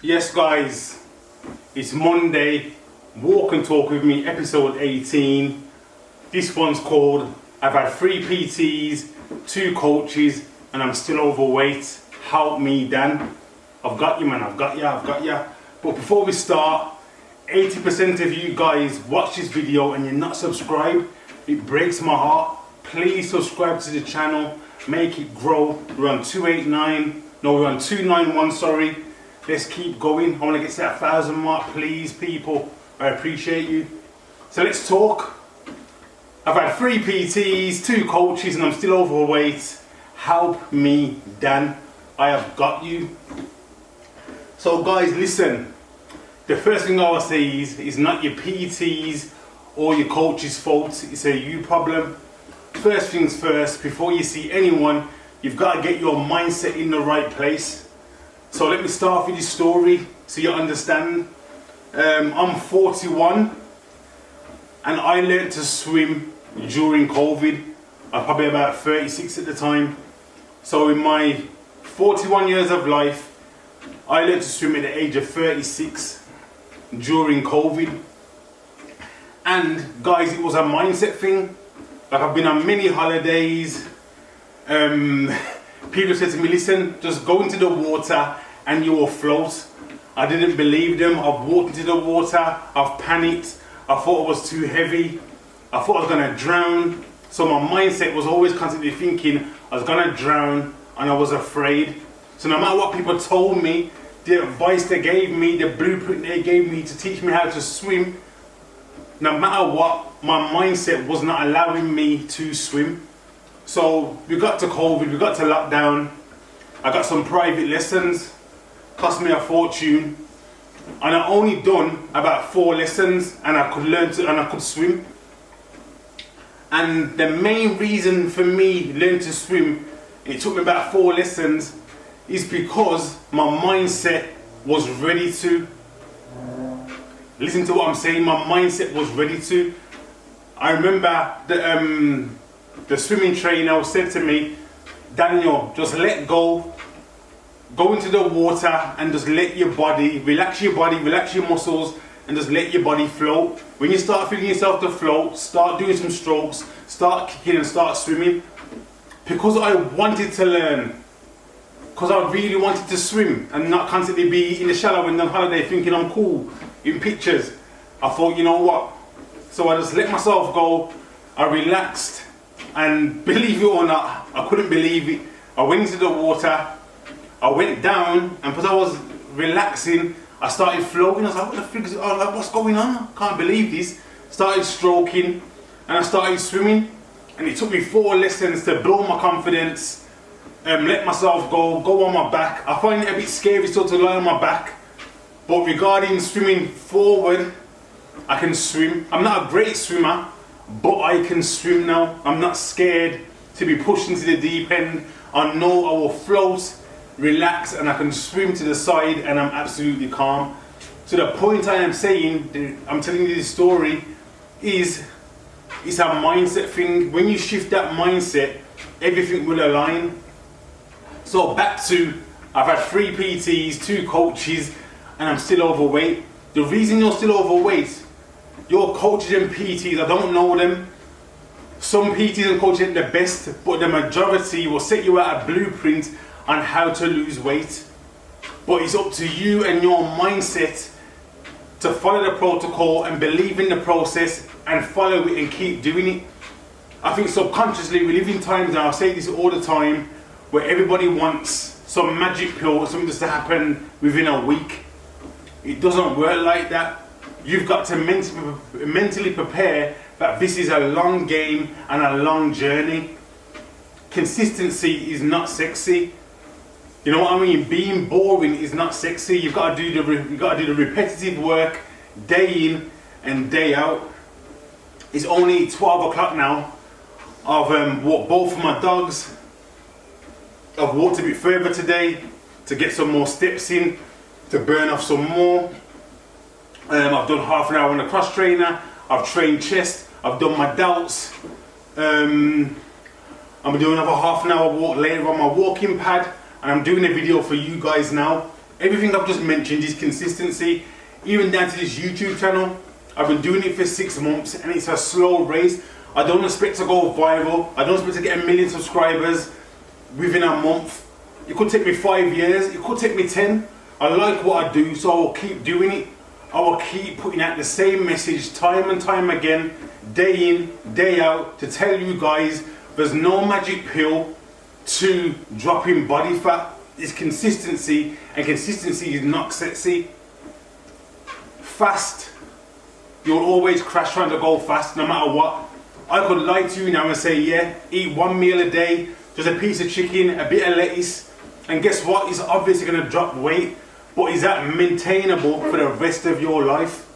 Yes guys, it's Monday, Walk and Talk with me, episode 18. This one's called I've had 3 PTs, 2 coaches, and I'm still overweight. Help me, Dan. I've got you, man, I've got you. But before we start, 80% of you guys watch this video and you're not subscribed. It breaks my heart. Please subscribe to the channel, make it grow. We're on 291, sorry. Let's keep going. I want to get to that 1,000 mark, please, people. I appreciate you. So let's talk. I've had 3 PTs, 2 coaches, and I'm still overweight. Help me, Dan. I have got you. So guys, listen. The first thing I will say is not your PTs or your coach's fault. It's a you problem. First things first, before you see anyone, you've got to get your mindset in the right place. So let me start with this story so you understand. I'm 41 and I learned to swim during COVID. I'm probably about 36 at the time. So in my 41 years of life, I learned to swim at the age of 36 during COVID. And guys, it was a mindset thing. Like, I've been on many holidays. People said to me, listen, just go into the water and you will float. I didn't believe them. I've walked into the water, I've panicked. I thought it was too heavy. I thought I was gonna drown. So my mindset was always constantly thinking I was gonna drown and I was afraid. So no matter what people told me, the advice they gave me, the blueprint they gave me to teach me how to swim, no matter what, my mindset was not allowing me to swim. So we got to COVID, we got to lockdown. I got some private lessons, cost me a fortune, and I only done about 4 lessons and I could swim. And the main reason for me learning to swim, it took me about 4 lessons, is because my mindset was ready to. Listen to what I'm saying, my mindset was ready to. I remember the swimming trainer said to me, Daniel, just let go into the water and just let your body, relax your muscles and just let your body float. When you start feeling yourself to float, start doing some strokes, start kicking and start swimming. Because I wanted to learn, because I really wanted to swim and not constantly be in the shallow and on holiday thinking I'm cool in pictures. I thought, you know what? So I just let myself go, I relaxed, and believe it or not, I couldn't believe it. I went into the water, I went down, and because I was relaxing, I started floating. I was like, what the frick is it? Oh, like, what's going on? I can't believe this. Started stroking, and I started swimming, and it took me 4 lessons to build my confidence, let myself go on my back. I find it a bit scary still to lie on my back, but regarding swimming forward, I can swim. I'm not a great swimmer, but I can swim now. I'm not scared to be pushed into the deep end. I know I will float, relax, and I can swim to the side and I'm absolutely calm. So the point I am saying, I'm telling you this story, is it's a mindset thing. When you shift that mindset, everything will align. So back to, I've had 3 PTs, 2 coaches, and I'm still overweight. The reason you're still overweight, your coaches and PTs, I don't know them. Some PTs and coaches ain't the best, but the majority will set you out a blueprint on how to lose weight. But it's up to you and your mindset to follow the protocol and believe in the process and follow it and keep doing it. I think subconsciously we live in times, and I say this all the time, where everybody wants some magic pill, something just to happen within a week. It doesn't work like that. You've got to mentally prepare that this is a long game and a long journey. Consistency is not sexy. You know what I mean? Being boring is not sexy. You've got to do the repetitive work day in and day out. It's only 12 o'clock now. I've walked both of my dogs. I've walked a bit further today to get some more steps in, to burn off some more. I've done half an hour on the cross trainer. I've trained chest. I've done my delts. I'm doing another half an hour walk later on my walking pad, and I'm doing a video for you guys now. Everything I've just mentioned is consistency. Even down to this YouTube channel, I've been doing it for 6 months and it's a slow race. I don't expect to go viral. I don't expect to get 1 million subscribers within a month. It could take me 5 years. It could take me 10. I like what I do, so I will keep doing it. I will keep putting out the same message time and time again, day in, day out, to tell you guys there's no magic pill to dropping body fat. It's consistency, and consistency is not sexy. Fast. You'll always crash trying to go fast no matter what. I could lie to you now and say, yeah, eat 1 meal a day, just a piece of chicken, a bit of lettuce, and guess what? It's obviously going to drop weight, but is that maintainable for the rest of your life?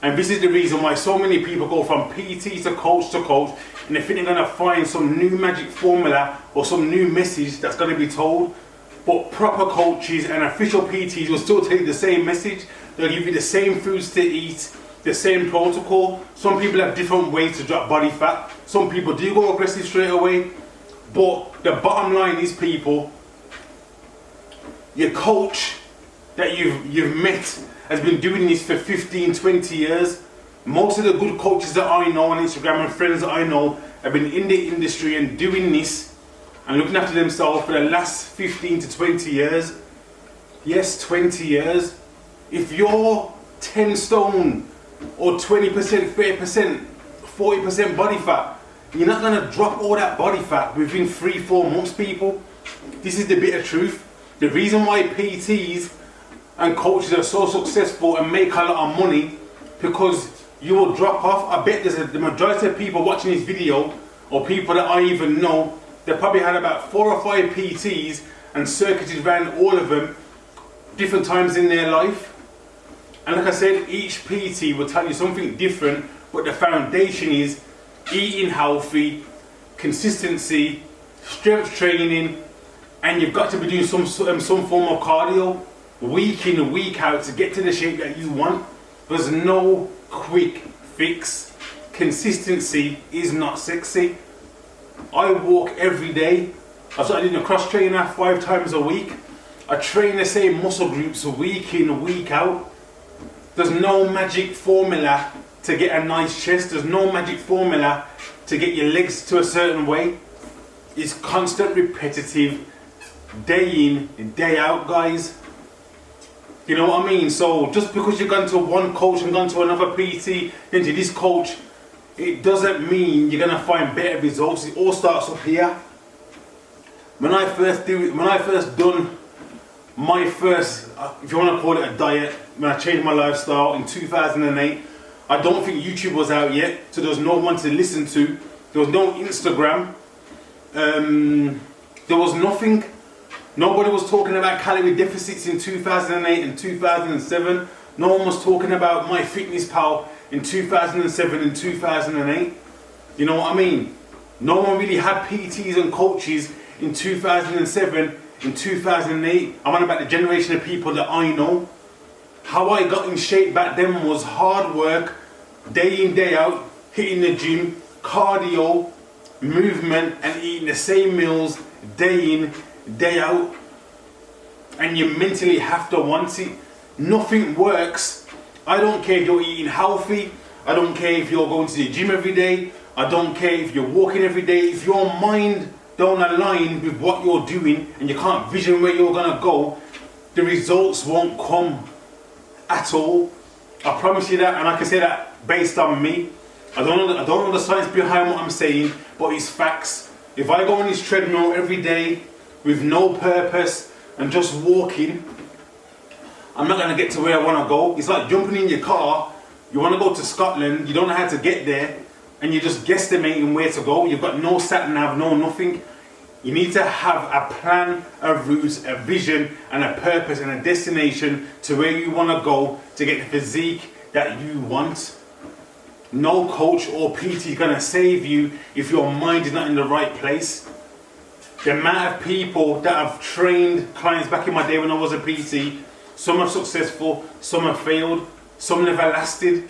And this is the reason why so many people go from PT to coach, and they think they're going to find some new magic formula or some new message that's going to be told. But proper coaches and official PTs will still tell you the same message. They'll give you the same foods to eat, the same protocol. Some people have different ways to drop body fat. Some people do go aggressive straight away. But the bottom line is, people, your coach that you've met has been doing this for 15, 20 years. Most of the good coaches that I know on Instagram and friends that I know have been in the industry and doing this and looking after themselves for the last 15 to 20 years. Yes, 20 years. If you're 10 stone or 20%, 30%, 40% body fat, you're not going to drop all that body fat within 3-4 months, people. This is the bitter truth. The reason why PTs and coaches are so successful and make a lot of money, because you will drop off. I bet the majority of people watching this video, or people that I even know, they probably had about 4 or 5 PTs and circuited around all of them different times in their life. And like I said, each PT will tell you something different, but the foundation is eating healthy, consistency, strength training, and you've got to be doing some form of cardio week in and week out to get to the shape that you want. There's no quick fix. Consistency is not sexy. I walk every day. I started doing a cross trainer 5 times a week. I train the same muscle groups week in, week out. There's no magic formula to get a nice chest. There's no magic formula to get your legs to a certain way. It's constant, repetitive, day in, day out, guys. You know what I mean? So just because you've gone to one coach and gone to another PT, then to this coach, it doesn't mean you're gonna find better results. It all starts up here. When I first done my first, if you want to call it a diet, when I changed my lifestyle in 2008, I don't think YouTube was out yet, so there was no one to listen to. There was no Instagram. There was nothing. Nobody was talking about calorie deficits in 2008 and 2007. No one was talking about MyFitnessPal in 2007 and 2008. You know what I mean? No one really had PTs and coaches in 2007, in 2008. I'm on about the generation of people that I know. How I got in shape back then was hard work, day in, day out, hitting the gym, cardio, movement, and eating the same meals day in, day out. And you mentally have to want it. Nothing works. I don't care if you're eating healthy. I don't care if you're going to the gym every day. I don't care if you're walking every day. If your mind don't align with what you're doing and you can't vision where you're gonna go, the results won't come at all. I promise you that, and I can say that based on me. I don't know the science behind what I'm saying, but it's facts. If I go on this treadmill every day with no purpose and just walking, I'm not gonna get to where I wanna go. It's like jumping in your car. You wanna go to Scotland, you don't know how to get there, and you're just guesstimating where to go. You've got no sat nav, no nothing. You need to have a plan, a route, a vision, and a purpose and a destination to where you want to go to get the physique that you want. No coach or PT is going to save you if your mind is not in the right place. The amount of people that have trained clients back in my day when I was a PT, some are successful, some have failed, some never lasted.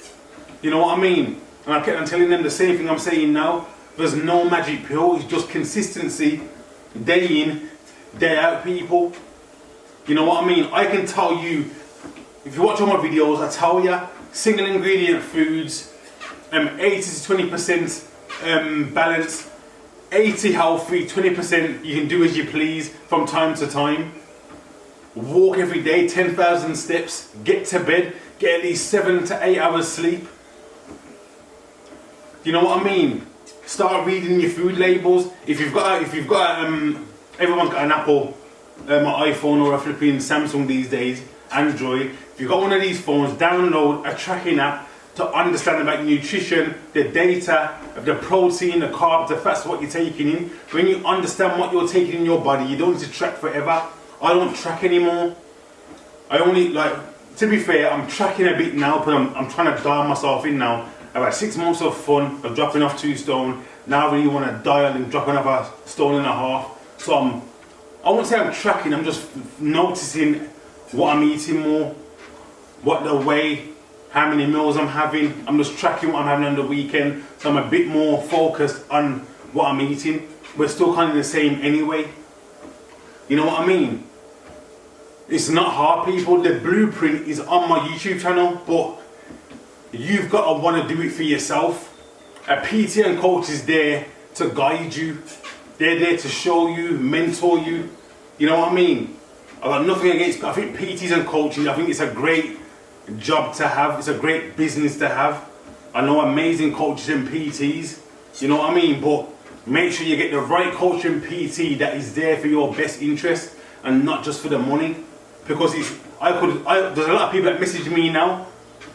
You know what I mean? And I kept on telling them the same thing I'm saying now. There's no magic pill, it's just consistency, day in, day out, people. You know what I mean? I can tell you, if you watch all my videos, I tell you, single ingredient foods, 80 to 20% balance, 80 healthy, 20% you can do as you please from time to time. Walk every day, 10,000 steps, get to bed, get at least 7 to 8 hours sleep. You know what I mean? Start reading your food labels. If you've got everyone's got an Apple, an iPhone or a flipping Samsung these days, Android. If you've got one of these phones, download a tracking app to understand about nutrition, the data of the protein, the carbs, the fats, what you're taking in. When you understand what you're taking in your body, you don't need to track forever. I don't track anymore. I only, to be fair, I'm tracking a bit now, but I'm trying to dial myself in now. I've had 6 months of fun of dropping off 2 stone. Now I really want to dial and drop another 1.5 stone. So I won't say I'm tracking, I'm just noticing what I'm eating more, what the way, how many meals I'm having. I'm just tracking what I'm having on the weekend, so I'm a bit more focused on what I'm eating. We're still kind of the same anyway. You know what I mean? It's not hard, people. The blueprint is on my YouTube channel, but you've got to want to do it for yourself. A PT and coach is there to guide you. They're there to show you, mentor you. You know what I mean? I've got nothing against, I think PTs and coaches, I think it's a great job to have. It's a great business to have. I know amazing coaches and PTs. You know what I mean? But make sure you get the right coach and PT that is there for your best interest and not just for the money. Because there's a lot of people that message me now,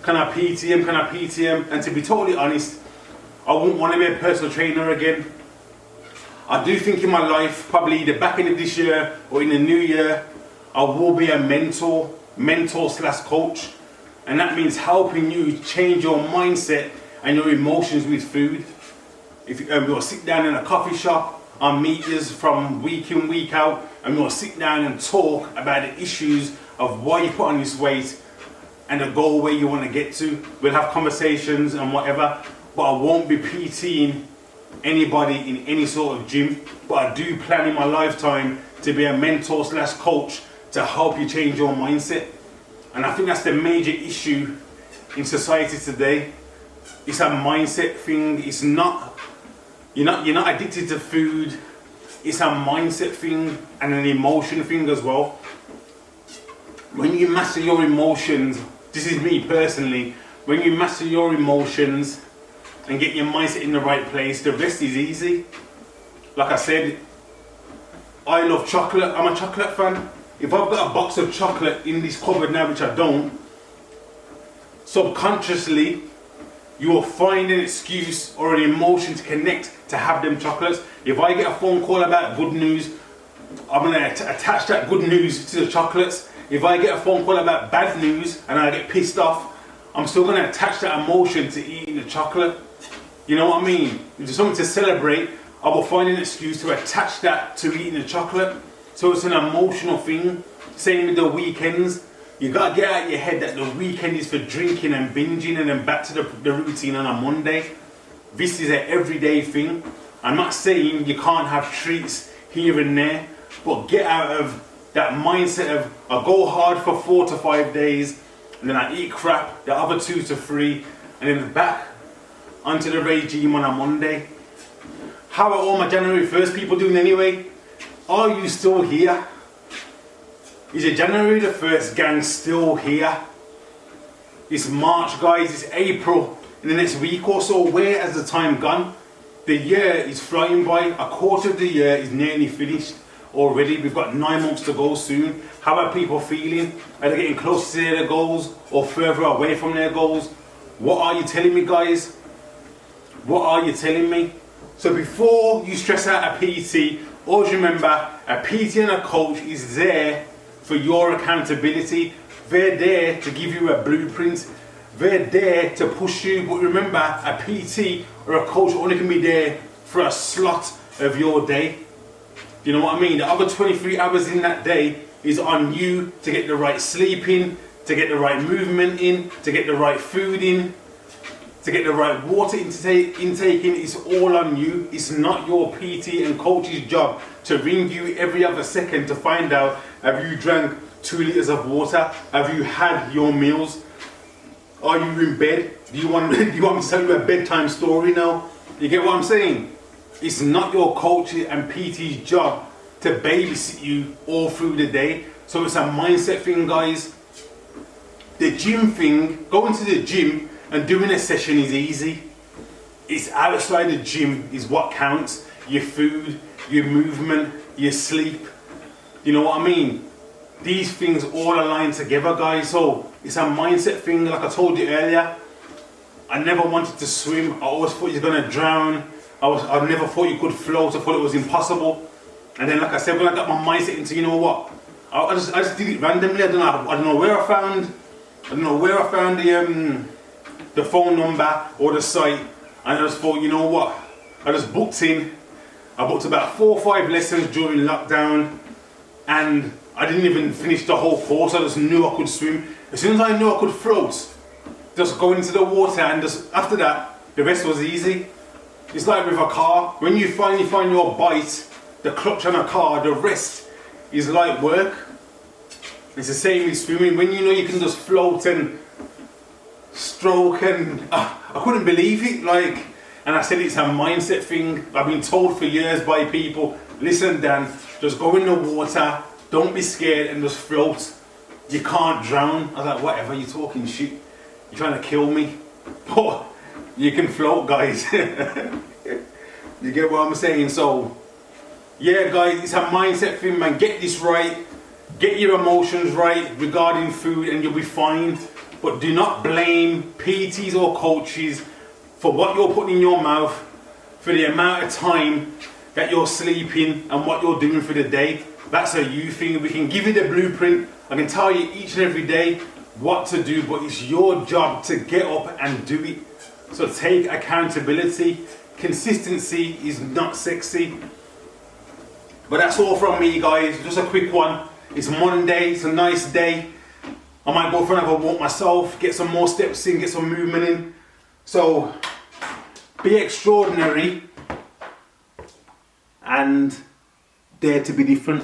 can I PTM, can I PTM? And to be totally honest, I wouldn't want to be a personal trainer again. I do think in my life, probably the back end of this year or in the new year, I will be a mentor slash coach. And that means helping you change your mindset and your emotions with food. If we'll sit down in a coffee shop, I'll meet you from week in, week out, and we'll sit down and talk about the issues of why you put on this weight and the goal where you want to get to. We'll have conversations and whatever, but I won't be PTing anybody in any sort of gym. But I do plan in my lifetime to be a mentor slash coach to help you change your mindset. And I think that's the major issue in society today. It's a mindset thing. It's not, you're not addicted to food. It's a mindset thing and an emotion thing as well. When you master your emotions, this is me personally, when you master your emotions and get your mindset in the right place, the rest is easy. Like I said, I love chocolate. I'm a chocolate fan. If I've got a box of chocolate in this cupboard now, which I don't, subconsciously, you will find an excuse or an emotion to connect to have them chocolates. If I get a phone call about good news, I'm going to attach that good news to the chocolates. If I get a phone call about bad news and I get pissed off, I'm still going to attach that emotion to eating the chocolate. You know what I mean? If there's something to celebrate, I will find an excuse to attach that to eating the chocolate. So it's an emotional thing. Same with the weekends. You got to get out of your head that the weekend is for drinking and binging and then back to the routine on a Monday. This is an everyday thing. I'm not saying you can't have treats here and there, but get out of that mindset of I go hard for 4 to 5 days and then I eat crap the other 2 to 3 and then back onto the regime on a Monday. How are all my January 1st people doing anyway? Are you still here? Is your January the 1st gang still here? It's March, guys, it's April. In the next week or so, where has the time gone? The year is flying by. A quarter of the year is nearly finished already. We've got 9 months to go soon. How are people feeling? Are they getting closer to their goals or further away from their goals? What are you telling me, guys? What are you telling me? So before you stress out a PT, always remember a PT and a coach is there for your accountability. They're there to give you a blueprint. They're there to push you. But remember, a PT or a coach only can be there for a slot of your day. You know what I mean? The other 23 hours in that day is on you to get the right sleep in, to get the right movement in, to get the right food in, to get the right water intake in. It's all on you. It's not your PT and coach's job to ring you every other second to find out have you drank 2 liters of water? Have you had your meals? Are you in bed? Do you want me to tell you a bedtime story now? You get what I'm saying? It's not your coach and PT's job to babysit you all through the day. So it's a mindset thing, guys. The gym thing, going to the gym and doing a session is easy. It's outside the gym is what counts. Your food, your movement, your sleep. You know what I mean? These things all align together, guys. So it's a mindset thing. Like I told you earlier, I never wanted to swim. I always thought you're gonna drown. I never thought you could float. I thought it was impossible. And then, like I said, when I got my mindset into, you know what, I just did it randomly. I don't know where I found the phone number or the site. And I just thought, you know what, I just booked in. I booked about 4 or 5 lessons during lockdown, and I didn't even finish the whole course. I just knew I could swim. As soon as I knew I could float, just go into the water, and just after that, the rest was easy. It's like with a car. When you finally find your bite, the clutch on a car, the rest is light work. It's the same with swimming. When you know you can just float and stroke, and I couldn't believe it. Like, and I said it's a mindset thing. I've been told for years by people, listen Dan, just go in the water, don't be scared, and just float. You can't drown. I was like, whatever, you're talking shit. You're trying to kill me. But you can float, guys. You get what I'm saying? So yeah, guys, it's a mindset thing, man. Get this right. Get your emotions right regarding food and you'll be fine. But do not blame PTs or coaches for what you're putting in your mouth, for the amount of time that you're sleeping and what you're doing for the day. That's a you thing. We can give you the blueprint. I can tell you each and every day what to do, but it's your job to get up and do it. So take accountability. Consistency is not sexy. But that's all from me, guys. Just a quick one. It's Monday. It's a nice day. I might go for another walk myself, get some more steps in, get some movement in. So be extraordinary and dare to be different.